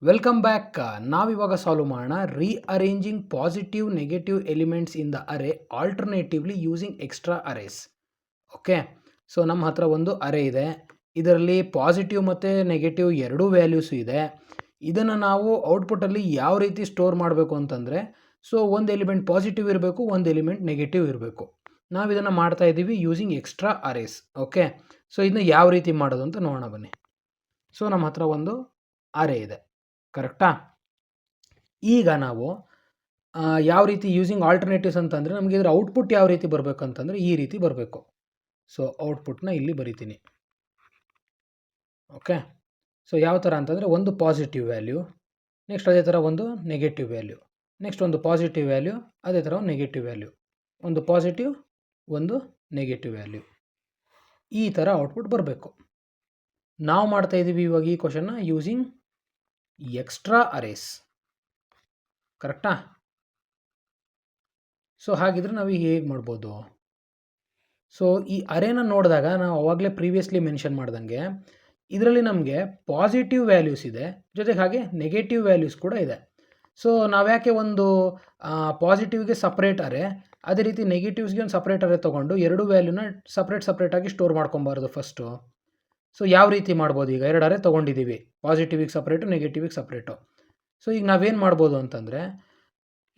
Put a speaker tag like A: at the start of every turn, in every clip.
A: Welcome back. ನಾವಿವಾಗ solve ಮಾಡೋಣ rearranging positive negative elements in the array alternatively using extra arrays. Okay, so ನಮ್ಮ ಹತ್ರ ಒಂದು ಅರೇ ಇದೆ. ಇದರಲ್ಲಿ ಪಾಸಿಟಿವ್ ಮತ್ತು ನೆಗೆಟಿವ್ ಎರಡೂ ವ್ಯಾಲ್ಯೂಸು ಇದೆ. ಇದನ್ನು ನಾವು ಔಟ್ಪುಟ್ಟಲ್ಲಿ ಯಾವ ರೀತಿ ಸ್ಟೋರ್ ಮಾಡಬೇಕು ಅಂತಂದರೆ, ಸೊ ಒಂದು ಎಲಿಮೆಂಟ್ ಪಾಸಿಟಿವ್ ಇರಬೇಕು, ಒಂದು ಎಲಿಮೆಂಟ್ ನೆಗೆಟಿವ್ ಇರಬೇಕು. ನಾವು ಇದನ್ನು ಮಾಡ್ತಾ ಇದ್ದೀವಿ using extra arrays. Okay, so ಇದನ್ನ ಯಾವ ರೀತಿ ಮಾಡೋದು ಅಂತ ನೋಡೋಣ ಬನ್ನಿ. ಸೊ ನಮ್ಮ ಹತ್ರ ಒಂದು ಅರೇ ಇದೆ, ಕರೆಕ್ಟಾ? ಈಗ ನಾವು ಯಾವ ರೀತಿ ಯೂಸಿಂಗ್ ಆಲ್ಟರ್ನೇಟಿವ್ಸ್ ಅಂತಂದರೆ ನಮಗೆ ಇದರ ಔಟ್ಪುಟ್ ಯಾವ ರೀತಿ ಬರಬೇಕು ಅಂತಂದರೆ ಈ ರೀತಿ ಬರಬೇಕು. ಸೊ ಔಟ್ಪುಟ್ನ ಇಲ್ಲಿ ಬರಿತೀನಿ. ಓಕೆ, ಸೊ ಯಾವ ಥರ ಅಂತಂದರೆ ಒಂದು ಪಾಸಿಟಿವ್ ವ್ಯಾಲ್ಯೂ, ನೆಕ್ಸ್ಟ್ ಅದೇ ಥರ ಒಂದು ನೆಗೆಟಿವ್ ವ್ಯಾಲ್ಯೂ, ನೆಕ್ಸ್ಟ್ ಒಂದು ಪಾಸಿಟಿವ್ ವ್ಯಾಲ್ಯೂ, ಅದೇ ಥರ ಒಂದು ನೆಗೆಟಿವ್ ವ್ಯಾಲ್ಯೂ, ಒಂದು ಪಾಸಿಟಿವ್ ಒಂದು ನೆಗೆಟಿವ್ ವ್ಯಾಲ್ಯೂ, ಈ ಥರ ಔಟ್ಪುಟ್ ಬರಬೇಕು. ನಾವು ಮಾಡ್ತಾ ಇದ್ದೀವಿ ಇವಾಗ ಈ ಕ್ವಶನ್ನ ಯೂಸಿಂಗ್ ಎಕ್ಸ್ಟ್ರಾ ಅರೇಸ್, ಕರೆಕ್ಟಾ? ಸೊ ಹಾಗಿದ್ರೆ ನಾವು ಈಗ ಹೇಗೆ ಮಾಡ್ಬೋದು? ಸೊ ಈ ಅರೇನ ನೋಡಿದಾಗ ನಾವು ಅವಾಗಲೇ ಪ್ರೀವಿಯಸ್ಲಿ ಮೆನ್ಷನ್ ಮಾಡ್ದಂಗೆ ಇದರಲ್ಲಿ ನಮಗೆ ಪಾಸಿಟಿವ್ ವ್ಯಾಲ್ಯೂಸ್ ಇದೆ, ಜೊತೆಗೆ ಹಾಗೆ ನೆಗೆಟಿವ್ ವ್ಯಾಲ್ಯೂಸ್ ಕೂಡ ಇದೆ. ಸೊ ನಾವ್ಯಾಕೆ ಒಂದು ಪಾಸಿಟಿವ್ಗೆ ಸಪ್ರೇಟ್ ಅರೇ, ಅದೇ ರೀತಿ ನೆಗೆಟಿವ್ಸ್ಗೆ ಒಂದು ಸಪ್ರೇಟ್ ಅರೇ ತೊಗೊಂಡು ಎರಡು ವ್ಯಾಲ್ಯೂನ ಸಪ್ರೇಟಾಗಿ ಸ್ಟೋರ್ ಮಾಡ್ಕೊಬಾರ್ದು ಫಸ್ಟು? ಸೊ ಯಾವ ರೀತಿ ಮಾಡ್ಬೋದು? ಈಗ ಎರಡು ಅರೇ ತೊಗೊಂಡಿದ್ದೀವಿ, ಪಾಸಿಟಿವಿಗೆ ಸಪ್ರೇಟು, ನೆಗೆಟಿವಿಗೆ ಸಪ್ರೇಟು. ಸೊ ಈಗ ನಾವೇನು ಮಾಡ್ಬೋದು ಅಂತಂದರೆ,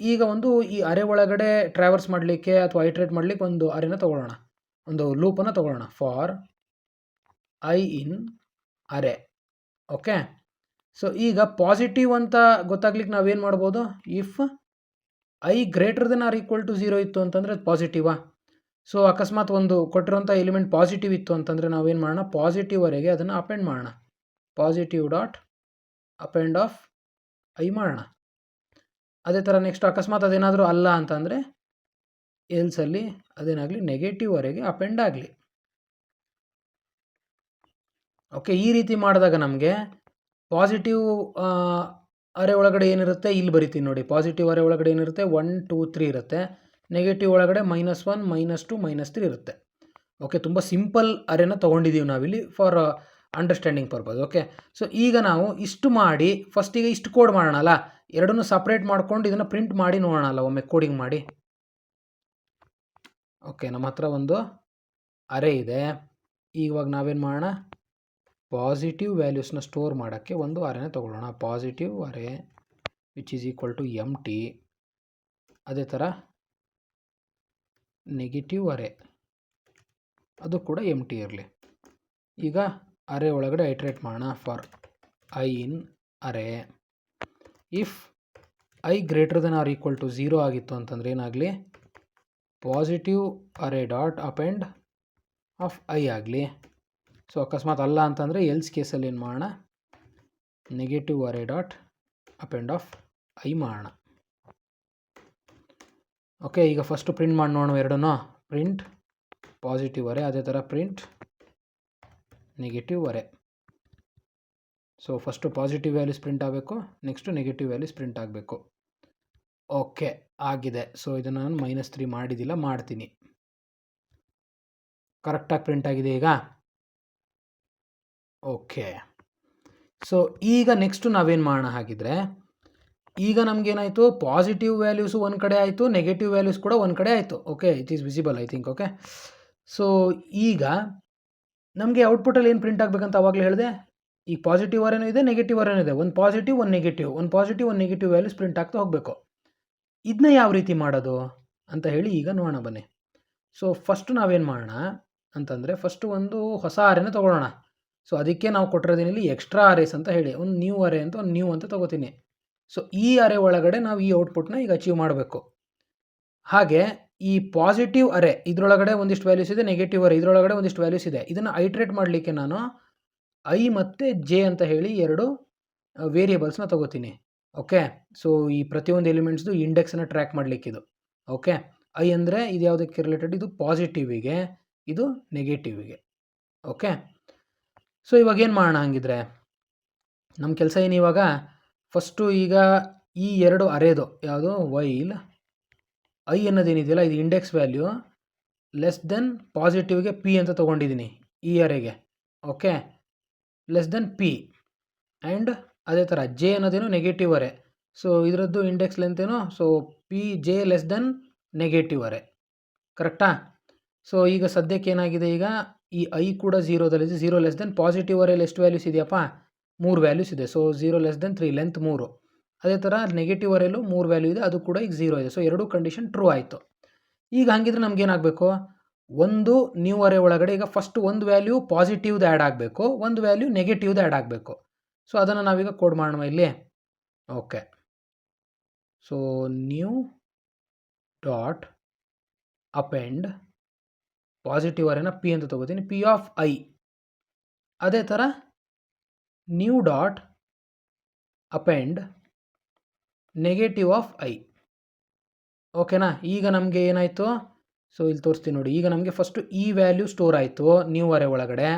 A: ಈಗ ಒಂದು ಈ ಅರೇ ಒಳಗಡೆ ಟ್ರಾವರ್ಸ್ ಮಾಡಲಿಕ್ಕೆ ಅಥವಾ ಐಟ್ರೇಟ್ ಮಾಡಲಿಕ್ಕೆ ಒಂದು ಅರೇನ ತೊಗೊಳ್ಳೋಣ, ಒಂದು ಲೂಪನ್ನು ತೊಗೊಳ್ಳೋಣ. For I in array. Okay, so ಈಗ ಪಾಸಿಟಿವ್ ಅಂತ ಗೊತ್ತಾಗ್ಲಿಕ್ಕೆ ನಾವೇನು ಮಾಡ್ಬೋದು? If I greater then or equal to 0 ಇತ್ತು ಅಂತಂದರೆ ಅದು ಪಾಸಿಟಿವಾ? ಸೊ ಅಕಸ್ಮಾತ್ ಒಂದು ಕೊಟ್ಟಿರೋಂಥ ಎಲಿಮೆಂಟ್ ಪಾಸಿಟಿವ್ ಇತ್ತು ಅಂತಂದರೆ ನಾವೇನು ಮಾಡೋಣ? ಪಾಸಿಟಿವ್ ವರೆಗೆ ಅದನ್ನು ಅಪೆಂಡ್ ಮಾಡೋಣ. Positive dot append of i ಮಾಡೋಣ. ಅದೇ ಥರ ನೆಕ್ಸ್ಟ್ ಅಕಸ್ಮಾತ್ ಅದೇನಾದರೂ ಅಲ್ಲ ಅಂತಂದರೆ ಎಲ್ಸಲ್ಲಿ ಅದೇನಾಗಲಿ ನೆಗೆಟಿವ್ ವರೆಗೆ ಅಪೆಂಡ್ ಆಗಲಿ. ಓಕೆ, ಈ ರೀತಿ ಮಾಡಿದಾಗ ನಮಗೆ ಪಾಸಿಟಿವ್ ಅರೇ ಒಳಗಡೆ ಏನಿರುತ್ತೆ ಇಲ್ಲಿ ಬರಿತೀನಿ ನೋಡಿ. ಪಾಸಿಟಿವ್ ಅರೇ ಒಳಗಡೆ ಏನಿರುತ್ತೆ? 1 2 3 ಇರುತ್ತೆ. ನೆಗೆಟಿವ್ ಒಳಗಡೆ -1 -2 -3 ಇರುತ್ತೆ. ಓಕೆ, ತುಂಬ ಸಿಂಪಲ್ ಅರೇನ ತೊಗೊಂಡಿದ್ದೀವಿ ನಾವಿಲ್ಲಿ for understanding purpose. Okay, so ಈಗ ನಾವು ಇಷ್ಟು ಮಾಡಿ ಫಸ್ಟಿಗೆ ಇಷ್ಟು ಕೋಡ್ ಮಾಡೋಣಲ್ಲ, ಎರಡನ್ನೂ ಸಪ್ರೇಟ್ ಮಾಡ್ಕೊಂಡು ಇದನ್ನು ಪ್ರಿಂಟ್ ಮಾಡಿ ನೋಡೋಣಲ್ಲ ಒಮ್ಮೆ ಕೋಡಿಂಗ್ ಮಾಡಿ. ಓಕೆ, ನಮ್ಮ ಹತ್ರ ಒಂದು ಅರೇ ಇದೆ. ಇವಾಗ ನಾವೇನು ಮಾಡೋಣ? ಪಾಸಿಟಿವ್ ವ್ಯಾಲ್ಯೂಸ್ನ ಸ್ಟೋರ್ ಮಾಡೋಕ್ಕೆ ಒಂದು ಅರೇನ ತೊಗೊಳ್ಳೋಣ. Positive array which is equal to empty. ಅದೇ ಥರ ನೆಗೆಟಿವ್ ಅರೇ, ಅದು ಕೂಡ ಎಂಟಿ ಇರಲಿ. ಈಗ ಅರೇ ಒಳಗಡೆ ಐಟ್ರೇಟ್ ಮಾಡೋಣ. For I in array if I greater then or equal to 0 ಆಗಿತ್ತು ಅಂತಂದರೆ ಏನಾಗಲಿ? Positive array dot append of i ಆಗಲಿ. ಸೊ ಅಕಸ್ಮಾತ್ ಅಲ್ಲ ಅಂತಂದರೆ ಎಲ್ಸ್ ಕೇಸಲ್ಲಿ ಏನು ಮಾಡೋಣ? Negative array dot append of i ಮಾಡೋಣ. ಓಕೆ, ಈಗ ಫಸ್ಟು ಪ್ರಿಂಟ್ ಮಾಡಿ ನೋಡೋಣ ಎರಡನ್ನೂ. ಪ್ರಿಂಟ್ ಪಾಸಿಟಿವ್ ಅರೇ, ಅದೇ ಥರ print negative array. So first positive values print ಆಗಬೇಕು, ನೆಕ್ಸ್ಟು ನೆಗೆಟಿವ್ ವ್ಯಾಲ್ಯೂಸ್ ಪ್ರಿಂಟ್ ಆಗಬೇಕು. ಓಕೆ, ಆಗಿದೆ. ಸೊ ಇದನ್ನು ನಾನು -3 ಮಾಡಿದ್ದಿಲ್ಲ, ಮಾಡ್ತೀನಿ. ಕರೆಕ್ಟಾಗಿ ಪ್ರಿಂಟ್ ಆಗಿದೆ ಈಗ. ಓಕೆ, ಸೊ ಈಗ ನೆಕ್ಸ್ಟು ನಾವೇನು ಮಾಡೋಣ ಹಾಗಿದ್ರೆ? ಈಗ ನಮಗೇನಾಯಿತು? ಪಾಸಿಟಿವ್ ವ್ಯಾಲ್ಯೂಸು ಒಂದು ಕಡೆ ಆಯಿತು, ನೆಗೆಟಿವ್ ವ್ಯಾಲ್ಯೂಸ್ ಕೂಡ ಒಂದು ಕಡೆ ಆಯಿತು. Okay, it is visible I think. Okay, so ಈಗ ನಮಗೆ ಔಟ್ಪುಟ್ಟಲ್ಲಿ ಏನು ಪ್ರಿಂಟ್ ಆಗಬೇಕಂತ ಆವಾಗಲೇ ಹೇಳಿದೆ. ಈಗ ಪಾಸಿಟಿವ್ ಅರೇನೂ ಇದೆ, ನೆಗೆಟಿವ್ ಅರೇನೂ ಇದೆ. ಒಂದು ಪಾಸಿಟಿವ್ ಒಂದು ನೆಗೆಟಿವ್, ಒಂದು ಪಾಸಿಟಿವ್ ಒಂದು ನೆಗೆಟಿವ್ ವ್ಯಾಲ್ಯೂಸ್ ಪ್ರಿಂಟ್ ಆಗ್ತಾ ಹೋಗಬೇಕು. ಇದನ್ನ ಯಾವ ರೀತಿ ಮಾಡೋದು ಅಂತ ಹೇಳಿ ಈಗ ನೋಡೋಣ ಬನ್ನಿ. ಸೊ ಫಸ್ಟು ನಾವೇನು ಮಾಡೋಣ ಅಂತಂದರೆ, ಫಸ್ಟು ಒಂದು ಹೊಸ ಅರೇನ ತೊಗೊಳ್ಳೋಣ. ಸೊ ಅದಕ್ಕೆ ನಾವು ಕೊಟ್ಟಿರೋದೇನಿಲ್ಲಿ ಎಕ್ಸ್ಟ್ರಾ ಅರೇಸ್ ಅಂತ ಹೇಳಿ ಒಂದು ನ್ಯೂ ಅರೇ ಅಂತ ಒಂದು ನ್ಯೂ ಅಂತ ತೊಗೋತೀನಿ. ಸೊ ಈ ಅರೇ ಒಳಗಡೆ ನಾವು ಈ ಔಟ್ಪುಟ್ನ ಈಗ ಅಚೀವ್ ಮಾಡಬೇಕು. ಹಾಗೆ ಈ ಪಾಸಿಟಿವ್ ಅರೇ ಇದರೊಳಗಡೆ ಒಂದಿಷ್ಟು ವ್ಯಾಲ್ಯೂಸ್ ಇದೆ, ನೆಗೆಟಿವ್ ಅರೇ ಇದರೊಳಗಡೆ ಒಂದಿಷ್ಟು ವ್ಯಾಲ್ಯೂಸ್ ಇದೆ. ಇದನ್ನು ಐಟ್ರೇಟ್ ಮಾಡಲಿಕ್ಕೆ ನಾನು ಐ ಮತ್ತು ಜೆ ಅಂತ ಹೇಳಿ ಎರಡು ವೇರಿಯೇಬಲ್ಸ್ನ ತೊಗೋತೀನಿ. ಓಕೆ, ಸೊ ಈ ಪ್ರತಿಯೊಂದು ಎಲಿಮೆಂಟ್ಸ್ದು ಇಂಡೆಕ್ಸನ್ನು ಟ್ರ್ಯಾಕ್ ಮಾಡಲಿಕ್ಕಿದು. ಓಕೆ, ಐ ಅಂದರೆ ಇದು ಯಾವುದಕ್ಕೆ ರಿಲೇಟೆಡ್? ಇದು ಪಾಸಿಟಿವಿಗೆ, ಇದು ನೆಗೆಟಿವಿಗೆ. ಓಕೆ, ಸೊ ಇವಾಗ ಏನು ಮಾಡೋಣ ಹಂಗಿದ್ರೆ? ನಮ್ಮ ಕೆಲಸ ಏನು ಇವಾಗ? ಫಸ್ಟು ಈಗ ಈ ಎರಡು ಅರೇದು ಯಾವುದು? ವೈಲ್ ಐ ಅನ್ನೋದೇನಿದೆಯಲ್ಲ, ಇದು ಇಂಡೆಕ್ಸ್ ವ್ಯಾಲ್ಯೂ ಲೆಸ್ ದೆನ್ ಪಾಸಿಟಿವ್ಗೆ ಪಿ ಅಂತ ತೊಗೊಂಡಿದ್ದೀನಿ ಈ ಅರೇಗೆ. Okay, less than p and ಅದೇ ಥರ ಜೆ ಅನ್ನೋದೇನು ನೆಗೆಟಿವ್ ಅರೆ. ಸೊ ಇದರದ್ದು ಇಂಡೆಕ್ಸ್ ಲೆಂತ್ ಏನು, so p j less than negative array, ಕರೆಕ್ಟಾ? ಸೊ ಈಗ ಸದ್ಯಕ್ಕೆ ಏನಾಗಿದೆ, ಈಗ ಈ ಐ ಕೂಡ ಝೀರೋದಲ್ಲಿದೆ. 0 ಲೆಸ್ ದೆನ್ ಪಾಸಿಟಿವ್ ಅರೆಯಲ್ಲಿ ಎಷ್ಟು ವ್ಯಾಲ್ಯೂಸ್ ಇದೆಯಪ್ಪ, 3 ವ್ಯಾಲ್ಯೂಸ್ ಇದೆ. So 0 less than 3, length 3. ಅದೇ ಥರ ನೆಗೆಟಿವ್ ಅರೆಯಲ್ಲೂ 3 ವ್ಯಾಲ್ಯೂ ಇದೆ, ಅದು ಕೂಡ ಈಗ 0 ಇದೆ. ಸೊ ಎರಡೂ ಕಂಡೀಷನ್ ಟ್ರೂ ಆಯಿತು. ಈಗ ಹಂಗಿದ್ರೆ ನಮಗೇನಾಗಬೇಕು, ಒಂದು ನ್ಯೂ ಅರೆ ಒಳಗಡೆ ಈಗ ಫಸ್ಟ್ ಒಂದು ವ್ಯಾಲ್ಯೂ ಪಾಸಿಟಿವ್ದು ಆ್ಯಡ್ ಆಗಬೇಕು, ಒಂದು ವ್ಯಾಲ್ಯೂ ನೆಗೆಟಿವ್ದು ಆ್ಯಡ್ ಆಗಬೇಕು. ಸೊ ಅದನ್ನು ನಾವೀಗ ಕೋಡ್ ಮಾಡೋಣ ಇಲ್ಲಿ. Okay, so new dot append positive ಅರೆನ ಪಿ ಅಂತ ತೊಗೋತೀನಿ, ಪಿ ಆಫ್ ಐ. ಅದೇ ಥರ new dot append negative of I. ಓಕೆನಾ? ಈಗ ನಮಗೆ ಏನಾಯಿತು, ಸೊ ಇಲ್ಲಿ ತೋರಿಸ್ತೀನಿ ನೋಡಿ. ಈಗ ನಮಗೆ ಫಸ್ಟು ಈ ವ್ಯಾಲ್ಯೂ ಸ್ಟೋರ್ ಆಯಿತು ನ್ಯೂ ಅರೆ ಒಳಗಡೆ.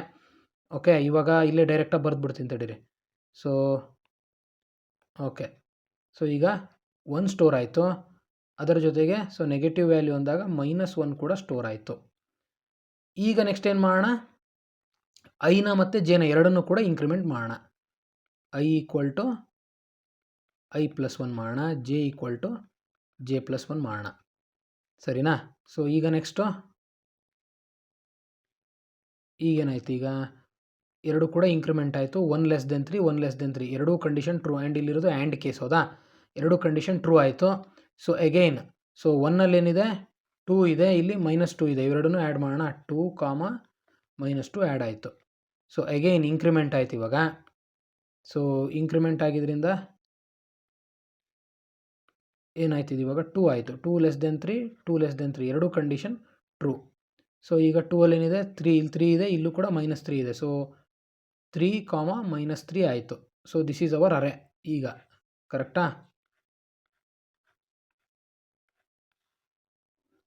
A: ಓಕೆ, ಇವಾಗ ಇಲ್ಲೇ ಡೈರೆಕ್ಟಾಗಿ ಬರೆದ್ಬಿಡ್ತೀನಿ ತಡೀರಿ. ಸೊ ಓಕೆ, ಸೊ ಈಗ 1 ಸ್ಟೋರ್ ಆಯಿತು. ಅದರ ಜೊತೆಗೆ ಸೊ ನೆಗೆಟಿವ್ ವ್ಯಾಲ್ಯೂ ಅಂದಾಗ -1 ಕೂಡ ಸ್ಟೋರ್ ಆಯಿತು. ಈಗ ನೆಕ್ಸ್ಟ್ ಏನು ಮಾಡೋಣ, ಐನ ಮತ್ತು ಜೆನ ಎರಡನ್ನೂ ಕೂಡ ಇಂಕ್ರಿಮೆಂಟ್ ಮಾಡೋಣ. ಐ ಈಕ್ವಲ್ ಟು i+1 ಮಾಡೋಣ, ಜೆ ಈಕ್ವಲ್ ಟು j+1 ಮಾಡೋಣ, ಸರಿನಾ? ಸೊ ಈಗ ನೆಕ್ಸ್ಟು ಈಗೇನಾಯ್ತು, ಈಗ ಎರಡು ಕೂಡ ಇಂಕ್ರಿಮೆಂಟ್ ಆಯಿತು. 1 ಲೆಸ್ ದೆನ್ 3, 1 ಲೆಸ್ ದೆನ್ 3 ಎರಡೂ ಕಂಡೀಷನ್ ಟ್ರೂ. ಆ್ಯಂಡ್ ಇಲ್ಲಿರೋದು ಆ್ಯಂಡ್ ಕೇಸ್, ಹೌದಾ? ಎರಡೂ ಕಂಡೀಷನ್ ಟ್ರೂ ಆಯಿತು. ಸೊ ಅಗೈನ್, ಸೊ 1ಅಲ್ಲಿ ಏನಿದೆ, 2 ಇದೆ, ಇಲ್ಲಿ -2 ಇದೆ. ಇವೆರಡನ್ನೂ ಆ್ಯಡ್ ಮಾಡೋಣ. 2, -2 ಆ್ಯಡ್ ಆಯಿತು. ಸೊ ಅಗೈನ್ ಇಂಕ್ರಿಮೆಂಟ್ ಆಯಿತು ಇವಾಗ. ಸೊ ಇಂಕ್ರಿಮೆಂಟ್ ಆಗಿದ್ದರಿಂದ ಏನಾಯ್ತು, ಇವಾಗ 2 ಆಯಿತು. 2 ಲೆಸ್ ದೆನ್ 3, 2 ಲೆಸ್ ದೆನ್ 3 ಎರಡೂ ಕಂಡೀಷನ್ ಟ್ರೂ. ಸೊ ಈಗ 2ಅಲ್ಲಿ ಏನಿದೆ, 3, ಇಲ್ಲಿ 3 ಇದೆ, ಇಲ್ಲೂ ಕೂಡ -3 ಇದೆ. ಸೊ 3, -3 ಆಯಿತು. ಸೊ ದಿಸ್ ಈಸ್ ಅವರ್ ಅರೆ ಈಗ, ಕರೆಕ್ಟಾ?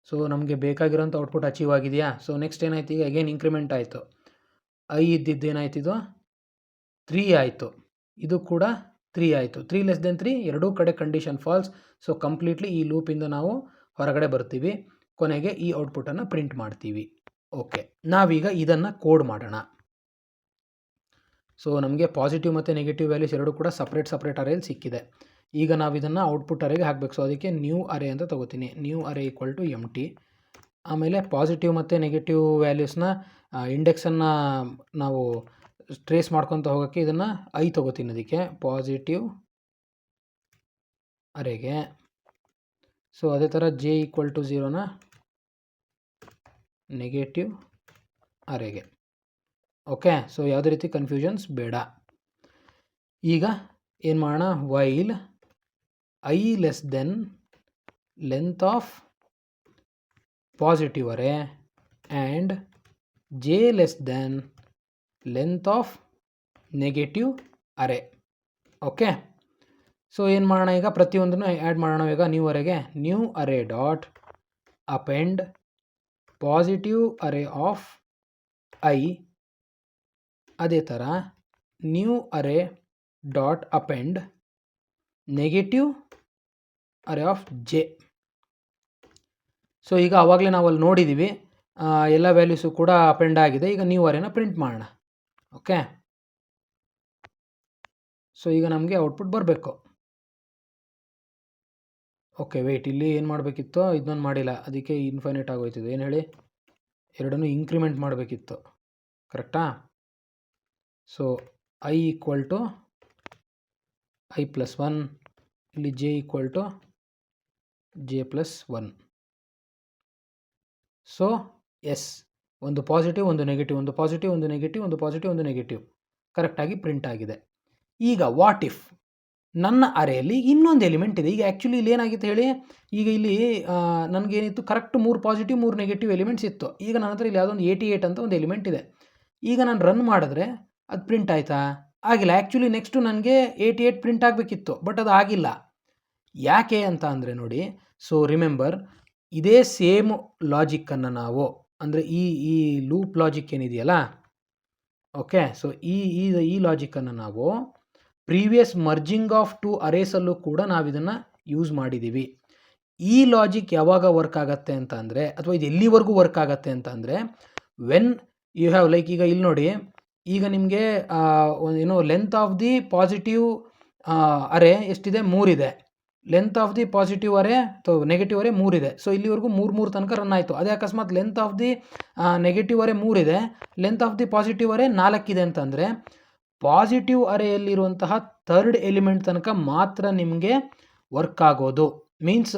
A: ಸೊ ನಮಗೆ ಬೇಕಾಗಿರೋಂಥ ಔಟ್ಪುಟ್ ಅಚೀವ್ ಆಗಿದೆಯಾ? ಸೊ ನೆಕ್ಸ್ಟ್ ಏನಾಯ್ತು, ಈಗ ಅಗೇನ್ ಇಂಕ್ರಿಮೆಂಟ್ ಆಯಿತು. ಐ ಇದ್ದಿದ್ದು ಏನಾಯ್ತಿದು 3 ಆಯಿತು, ಇದು ಕೂಡ 3 ಆಯಿತು. 3 ಲೆಸ್ ದೆನ್ 3 ಎರಡೂ ಕಡೆ ಕಂಡೀಷನ್ ಫಾಲ್ಸ್. ಸೊ ಕಂಪ್ಲೀಟ್ಲಿ ಈ ಲೂಪಿಂದ ನಾವು ಹೊರಗಡೆ ಬರ್ತೀವಿ. ಕೊನೆಗೆ ಈ ಔಟ್ಪುಟನ್ನು ಪ್ರಿಂಟ್ ಮಾಡ್ತೀವಿ. ಓಕೆ, ನಾವೀಗ ಇದನ್ನು ಕೋಡ್ ಮಾಡೋಣ. ಸೊ ನಮಗೆ ಪಾಸಿಟಿವ್ ಮತ್ತು ನೆಗೆಟಿವ್ ವ್ಯಾಲ್ಯೂಸ್ ಎರಡೂ ಕೂಡ ಸಪ್ರೇಟ್ ಅರೇಲಿ ಸಿಕ್ಕಿದೆ. ಈಗ ನಾವು ಇದನ್ನು ಔಟ್ಪುಟ್ ಅರೆಗೆ ಹಾಕಬೇಕು. ಸೊ ಅದಕ್ಕೆ ನ್ಯೂ ಅರೆ ಅಂತ ತೊಗೋತೀನಿ. ನ್ಯೂ ಅರೆ ಈಕ್ವಲ್ ಟು ಎಂಟಿ. ಆಮೇಲೆ ಪಾಸಿಟಿವ್ ಮತ್ತು ನೆಗೆಟಿವ್ ವ್ಯಾಲ್ಯೂಸ್ನ ಇಂಡೆಕ್ಸನ್ನು ನಾವು ಟ್ರೇಸ್ ಮಾಡ್ಕೊತ ಹೋಗೋಕ್ಕೆ ಇದನ್ನು ಐ ತೊಗೋತೀನಿ. ಅದಕ್ಕೆ ಪಾಸಿಟಿವ್ ಅರೆಗೆ. ಸೊ ಅದೇ ಥರ ಜೆ ಈಕ್ವಲ್ ಟು 0ನ ನೆಗೆಟಿವ್ ಅರೆಗೆ. ಓಕೆ, ಸೊ ಯಾವುದೇ ರೀತಿ ಕನ್ಫ್ಯೂಷನ್ಸ್ ಬೇಡ. ಈಗ ಏನು ಮಾಡೋಣ, while i less then length of positive array and j less then length of negative array. Okay, so ಏನು ಮಾಡೋಣ, ಈಗ ಪ್ರತಿಯೊಂದನ್ನು ಆ್ಯಡ್ ಮಾಡೋಣ. ಈಗ ನ್ಯೂ ಅರೆಗೆ new array dot append positive array of i. ಅದೇ ಥರ new array dot append negative array of j. So ಈಗ ಆವಾಗಲೇ ನಾವು ಅಲ್ಲಿ ನೋಡಿದ್ದೀವಿ, ಎಲ್ಲ ವ್ಯಾಲ್ಯೂಸು ಕೂಡ ಅಪೆಂಡ್ ಆಗಿದೆ. ಈಗ ನ್ಯೂ ಅರೆನ ಪ್ರಿಂಟ್ ಮಾಡೋಣ. ಓಕೆ, ಸೊ ಈಗ ನಮಗೆ ಔಟ್ಪುಟ್ ಬರಬೇಕು. ಓಕೆ, ವೆಯ್ಟ್, ಇಲ್ಲಿ ಏನು ಮಾಡಬೇಕಿತ್ತು, ಇದನ್ನು ಮಾಡಿಲ್ಲ, ಅದಕ್ಕೆ ಇನ್ಫೈನೈಟ್ ಆಗೋಯ್ತಿದೆ. ಏನು ಹೇಳಿ, ಎರಡನ್ನೂ ಇಂಕ್ರಿಮೆಂಟ್ ಮಾಡಬೇಕಿತ್ತು, ಕರೆಕ್ಟಾ? So I equal to i+1, ಇಲ್ಲಿ J equal to j+1. So yes, ಒಂದು ಪಾಸಿಟಿವ್ ಒಂದು ನೆಗೆಟಿವ್, ಒಂದು ಪಾಸಿಟಿವ್ ಒಂದು ನೆಗೆಟಿವ್, ಒಂದು ಪಾಸಿಟಿವ್ ಒಂದು ನೆಗೆಟಿವ್ ಕರೆಕ್ಟಾಗಿ ಪ್ರಿಂಟ್ ಆಗಿದೆ. ಈಗ ವಾಟ್ ಇಫ್ ನನ್ನ ಅರೆಯಲ್ಲಿ ಇನ್ನೊಂದು ಎಲಿಮೆಂಟ್ ಇದೆ. ಈಗ ಆ್ಯಕ್ಚುಲಿ ಇಲ್ಲಿ ಏನಾಗಿತ್ತು ಹೇಳಿ, ಈಗ ಇಲ್ಲಿ ನನಗೇನಿತ್ತು, ಕರೆಕ್ಟ್ 3 ಪಾಸಿಟಿವ್ 3 ನೆಗೆಟಿವ್ ಎಲಿಮೆಂಟ್ಸ್ ಇತ್ತು. ಈಗ ನನ್ನ ಹತ್ರ ಇಲ್ಲಿ ಯಾವುದೊಂದು 88 ಅಂತ ಒಂದು ಎಲಿಮೆಂಟ್ ಇದೆ. ಈಗ ನಾನು ರನ್ ಮಾಡಿದ್ರೆ ಅದು ಪ್ರಿಂಟ್ ಆಯಿತಾ? ಆಗಿಲ್ಲ. ಆ್ಯಕ್ಚುಲಿ ನೆಕ್ಸ್ಟು ನನಗೆ 88 ಪ್ರಿಂಟ್ ಆಗಬೇಕಿತ್ತು, ಬಟ್ ಅದು ಆಗಿಲ್ಲ. ಯಾಕೆ ಅಂತ ಅಂದರೆ ನೋಡಿ, ಸೊ ರಿಮೆಂಬರ್, ಇದೇ ಸೇಮ್ ಲಾಜಿಕ್ಕನ್ನು ನಾವು, ಅಂದರೆ ಈ ಲೂಪ್ ಲಾಜಿಕ್ ಏನಿದೆಯಲ್ಲ, ಓಕೆ, ಸೊ ಈ ಲಾಜಿಕ್ಕನ್ನು ನಾವು ಪ್ರೀವಿಯಸ್ ಮರ್ಜಿಂಗ್ ಆಫ್ 2 ಅರೇಸಲ್ಲೂ ಕೂಡ ನಾವು ಇದನ್ನು ಯೂಸ್ ಮಾಡಿದ್ದೀವಿ. ಈ ಲಾಜಿಕ್ ಯಾವಾಗ ವರ್ಕ್ ಆಗುತ್ತೆ ಅಂತ ಅಂದರೆ, ಅಥವಾ ಇದು ಎಲ್ಲಿವರೆಗೂ ವರ್ಕ್ ಆಗುತ್ತೆ ಅಂತ ಅಂದರೆ, ವೆನ್ ಯು ಹ್ಯಾವ್ ಲೈಕ್, ಈಗ ಇಲ್ಲಿ ನೋಡಿ, ಈಗ ನಿಮಗೆ ಏನೋ ಲೆಂತ್ ಆಫ್ ದಿ ಪಾಸಿಟಿವ್ ಅರೆ ಎಷ್ಟಿದೆ 3 ಇದೆ. ಲೆಂತ್ ಆಫ್ ದಿ ಪಾಸಿಟಿವ್ ಅರೆ ಅಥವಾ ನೆಗೆಟಿವ್ ಅರೆ 3 ಇದೆ. ಸೊ ಇಲ್ಲಿವರೆಗೂ 3 ತನಕ ರನ್ ಆಯಿತು. ಅದೇ ಅಕಸ್ಮಾತ್ ಲೆಂತ್ ಆಫ್ ದಿ ನೆಗೆಟಿವ್ ಅರೆ 3 ಇದೆ, ಲೆಂತ್ ಆಫ್ ದಿ ಪಾಸಿಟಿವ್ ಅರೆ 4 ಇದೆ ಅಂತಂದರೆ ಪಾಸಿಟಿವ್ ಅರೆಯಲ್ಲಿರುವಂತಹ ಥರ್ಡ್ ಎಲಿಮೆಂಟ್ ತನಕ ಮಾತ್ರ ನಿಮಗೆ ವರ್ಕ್ ಆಗೋದು. ಮೀನ್ಸ್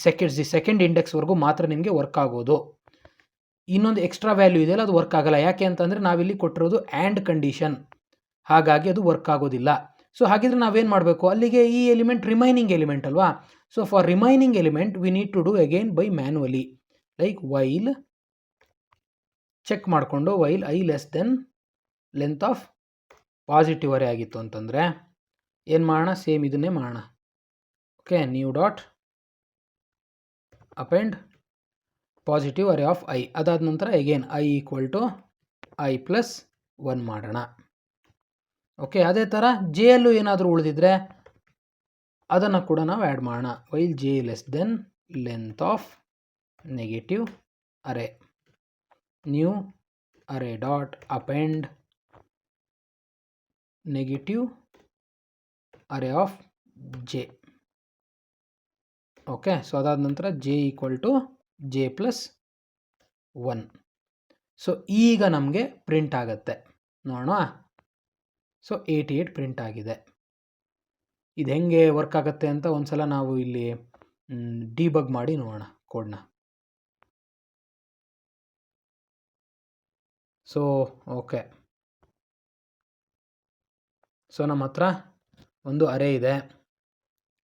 A: ಸೆಕೆಂಡ್ ಇಂಡೆಕ್ಸ್ವರೆಗೂ ಮಾತ್ರ ನಿಮಗೆ ವರ್ಕ್ ಆಗೋದು. ಇನ್ನೊಂದು ಎಕ್ಸ್ಟ್ರಾ ವ್ಯಾಲ್ಯೂ ಇದೆಯಲ್ಲ ಅದು ವರ್ಕ್ ಆಗಲ್ಲ. ಯಾಕೆ ಅಂತಂದರೆ ನಾವಿಲ್ಲಿ ಕೊಟ್ಟಿರೋದು ಆ್ಯಂಡ್ ಕಂಡೀಷನ್, ಹಾಗಾಗಿ ಅದು ವರ್ಕ್ ಆಗೋದಿಲ್ಲ. ಸೊ ಹಾಗಿದ್ರೆ ನಾವೇನು ಮಾಡಬೇಕು, ಅಲ್ಲಿಗೆ ಈ ಎಲಿಮೆಂಟ್ ರಿಮೈನಿಂಗ್ ಎಲಿಮೆಂಟ್ ಅಲ್ವಾ. So for remaining element we need to do again by manually, like while check ಮಾಡಿಕೊಂಡು while i less then length of positive array ಆಗಿತ್ತು ಅಂತಂದರೆ ಏನು ಮಾಡೋಣ, ಸೇಮ್ ಇದನ್ನೇ ಮಾಡೋಣ. Okay, new dot append positive array of i. ಅದಾದ ನಂತರ again i equal to i plus 1 ಮಾಡೋಣ. ಓಕೆ, ಅದೇ ಥರ ಜೆ ಯಲ್ಲೂ ಏನಾದರೂ ಉಳಿದಿದ್ರೆ ಅದನ್ನು ಕೂಡ ನಾವು ಆ್ಯಡ್ ಮಾಡೋಣ. While J less then length of negative array, new array dot append negative array of J. Okay, so ಅದಾದ ನಂತರ J equal to J plus 1. So ಈಗ ನಮಗೆ ಪ್ರಿಂಟ್ ಆಗುತ್ತೆ ನೋಡೋಣ. ಸೊ 88 ಪ್ರಿಂಟ್ ಆಗಿದೆ. ಇದು ಹೆಂಗೆ ವರ್ಕ್ ಆಗುತ್ತೆ ಅಂತ ಒಂದ್ಸಲ ನಾವು ಇಲ್ಲಿ ಡಿಬಗ್ ಮಾಡಿ ನೋಡೋಣ ಕೋಡ್ನ. ಸೊ ಓಕೆ, ಸೊ ನಮ್ಮ ಹತ್ರ ಒಂದು ಅರೆ ಇದೆ.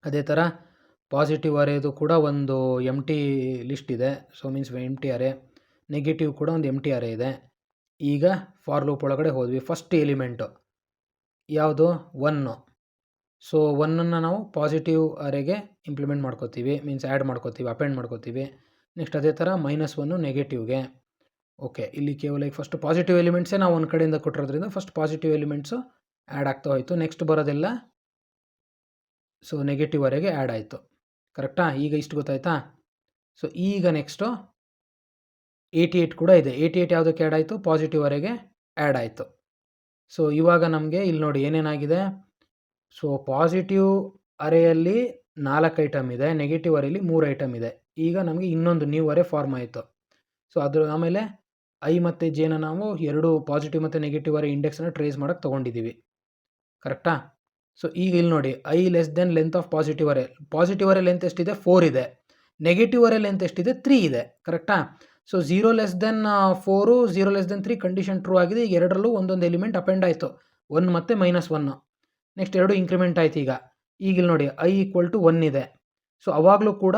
A: ಅದೇ ಥರ ಪಾಸಿಟಿವ್ ಅರೇದು ಕೂಡ ಒಂದು ಎಂಟಿ ಲಿಸ್ಟ್ ಇದೆ. ಸೊ ಮೀನ್ಸ್ ಎಂಟಿ ಅರೆ. ನೆಗೆಟಿವ್ ಕೂಡ ಒಂದು ಎಂಟಿ ಅರೆ ಇದೆ. ಈಗ ಫಾರ್ ಲೂಪ್ ಒಳಗಡೆ ಹೋದ್ವಿ. ಫಸ್ಟ್ ಎಲಿಮೆಂಟು ಯಾವುದು, 1. ಸೊ 1ಅನ್ನು ನಾವು ಪಾಸಿಟಿವ್ ಅರೆಗೆ ಇಂಪ್ಲಿಮೆಂಟ್ ಮಾಡ್ಕೋತೀವಿ, ಮೀನ್ಸ್ ಆ್ಯಡ್ ಮಾಡ್ಕೋತೀವಿ, ಅಪೆಂಡ್ ಮಾಡ್ಕೋತೀವಿ. ನೆಕ್ಸ್ಟ್ ಅದೇ ಥರ -1 ನೆಗೆಟಿವ್ಗೆ. ಓಕೆ, ಇಲ್ಲಿ ಕೇವಲ ಈಗ ಫಸ್ಟ್ ಪಾಸಿಟಿವ್ ಎಲಿಮೆಂಟ್ಸೇ ನಾವು ಒಂದು ಕಡೆಯಿಂದ ಕೊಟ್ಟಿರೋದ್ರಿಂದ ಫಸ್ಟ್ ಪಾಸಿಟಿವ್ ಎಲಿಮೆಂಟ್ಸು ಆ್ಯಡ್ ಆಗ್ತಾ ಹೋಯಿತು. ನೆಕ್ಸ್ಟ್ ಬರೋದೆಲ್ಲ ಸೊ ನೆಗೆಟಿವ್ ಅರೆಗೆ ಆ್ಯಡ್ ಆಯಿತು. ಕರೆಕ್ಟಾ? ಈಗ ಇಷ್ಟು ಗೊತ್ತಾಯ್ತಾ? ಸೊ ಈಗ ನೆಕ್ಸ್ಟು 88 ಕೂಡ ಇದೆ. 88 ಯಾವುದಕ್ಕೆ ಆ್ಯಡ್ ಆಯಿತು, ಪಾಸಿಟಿವ್ ಅರೆಗೆ ಆ್ಯಡ್ ಆಯಿತು. ಸೊ ಇವಾಗ ನಮಗೆ ಇಲ್ಲಿ ನೋಡಿ ಏನೇನಾಗಿದೆ. ಸೊ ಪಾಸಿಟಿವ್ ಅರೆಯಲ್ಲಿ 4 ಐಟಮ್ ಇದೆ, ನೆಗೆಟಿವ್ ಅರೆಯಲ್ಲಿ 3 ಐಟಮ್ ಇದೆ. ಈಗ ನಮಗೆ ಇನ್ನೊಂದು ನ್ಯೂ ಅರೆ ಫಾರ್ಮ್ ಆಯಿತು. ಸೊ ಅದ್ರ ಆಮೇಲೆ ಐ ಮತ್ತು ಜೆನ ನಾವು 2 ಪಾಸಿಟಿವ್ ಮತ್ತು ನೆಗೆಟಿವ್ ಅರೆ ಇಂಡೆಕ್ಸನ್ನು ಟ್ರೇಸ್ ಮಾಡೋಕ್ಕೆ ತೊಗೊಂಡಿದ್ದೀವಿ. ಕರೆಕ್ಟಾ? ಸೊ ಈಗ ಇಲ್ಲಿ ನೋಡಿ I less then length of positive ಅರೆ. ಪಾಸಿಟಿವ್ ಅರೆ ಲೆಂತ್ ಎಷ್ಟಿದೆ, 4 ಇದೆ. ನೆಗೆಟಿವ್ ಅರೆ ಲೆಂತ್ ಎಷ್ಟಿದೆ, 3 ಇದೆ. ಕರೆಕ್ಟಾ? So 0 less than 4, 0 less than 3 condition true ಆಗಿದೆ. ಈಗ ಎರಡರಲ್ಲೂ ಒಂದೊಂದು ಎಲಿಮೆಂಟ್ ಅಪೆಂಡ್ ಆಯಿತು, 1 ಮತ್ತು -1. ನೆಕ್ಸ್ಟ್ 2 ಇಂಕ್ರಿಮೆಂಟ್ ಆಯ್ತು. ಈಗ ಇಲ್ಲಿ ನೋಡಿ ಐ ಈಕ್ವಲ್ ಟು 1 ಇದೆ. ಸೊ ಅವಾಗಲೂ ಕೂಡ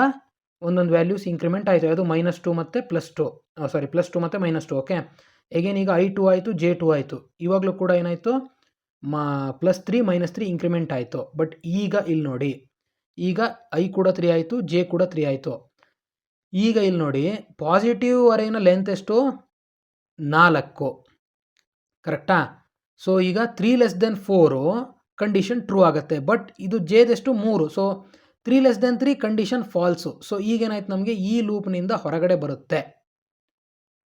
A: ಒಂದೊಂದು ವ್ಯಾಲ್ಯೂಸ್ ಇಂಕ್ರಿಮೆಂಟ್ ಆಯಿತು. ಅದು -2 ಮತ್ತು +2, +2 ಮತ್ತು -2. ಓಕೆ, ಎಗೇನ್ ಈಗ I2 ಆಯಿತು, J2 ಆಯಿತು. ಇವಾಗಲೂ ಕೂಡ ಏನಾಯಿತು, +3 -3 ಇಂಕ್ರಿಮೆಂಟ್ ಆಯಿತು. ಬಟ್ ಈಗ ಇಲ್ಲಿ ನೋಡಿ, ಈಗ ಐ ಕೂಡ 3 ಆಯಿತು, ಜೆ ಕೂಡ 3 ಆಯಿತು. ಈಗ ಇಲ್ಲಿ ನೋಡಿ ಪಾಸಿಟಿವ್ ಅರೇನ ಲೆಂತ್ ಎಷ್ಟು, 4. ಕರೆಕ್ಟಾ? ಸೊ ಈಗ 3 ಲೆಸ್ ದೆನ್ 4 ಕಂಡೀಷನ್ ಟ್ರೂ ಆಗುತ್ತೆ. ಬಟ್ ಇದು ಜೆದೆಷ್ಟು 3. So 3 less than 3 condition false. So ಈಗೇನಾಯ್ತು, ನಮಗೆ ಈ ಲೂಪ್ನಿಂದ ಹೊರಗಡೆ ಬರುತ್ತೆ.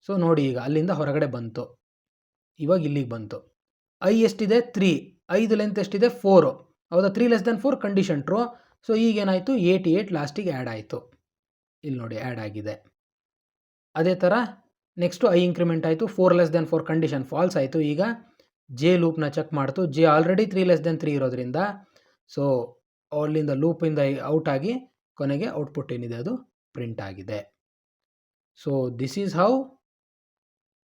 A: ಸೊ ನೋಡಿ ಈಗ ಅಲ್ಲಿಂದ ಹೊರಗಡೆ ಬಂತು, ಇವಾಗ ಇಲ್ಲಿಗೆ ಬಂತು. ಐ ಎಷ್ಟಿದೆ, 3. 5 ಲೆಂತ್ ಎಷ್ಟಿದೆ, 4. ಹೌದಾ? 3 less than 4 condition true. So ಈಗೇನಾಯಿತು, 88 ಲಾಸ್ಟಿಗೆ ಆ್ಯಡ್ ಆಯಿತು. ಇಲ್ಲಿ ನೋಡಿ ಆ್ಯಡ್ ಆಗಿದೆ. ಅದೇ ಥರ ನೆಕ್ಸ್ಟು ಐ ಇಂಕ್ರಿಮೆಂಟ್ ಆಯಿತು, 4 ಲೆಸ್ ದೆನ್ 4 ಕಂಡೀಷನ್ ಫಾಲ್ಸ್ ಆಯಿತು. ಈಗ ಜೆ ಲೂಪ್ನ ಚೆಕ್ ಮಾಡ್ತು. ಜೆ ಆಲ್ರೆಡಿ 3 ಲೆಸ್ ದೆನ್ 3 ಇರೋದ್ರಿಂದ ಸೊ ಅಲ್ಲಿಂದ ಲೂಪಿಂದ ಔಟ್ ಆಗಿ ಕೊನೆಗೆ ಔಟ್ಪುಟ್ ಏನಿದೆ ಅದು ಪ್ರಿಂಟ್ ಆಗಿದೆ. So this is how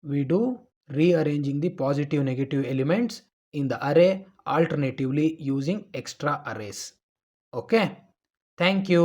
A: we do rearranging the positive negative elements in the array alternatively using extra arrays. Okay, thank you.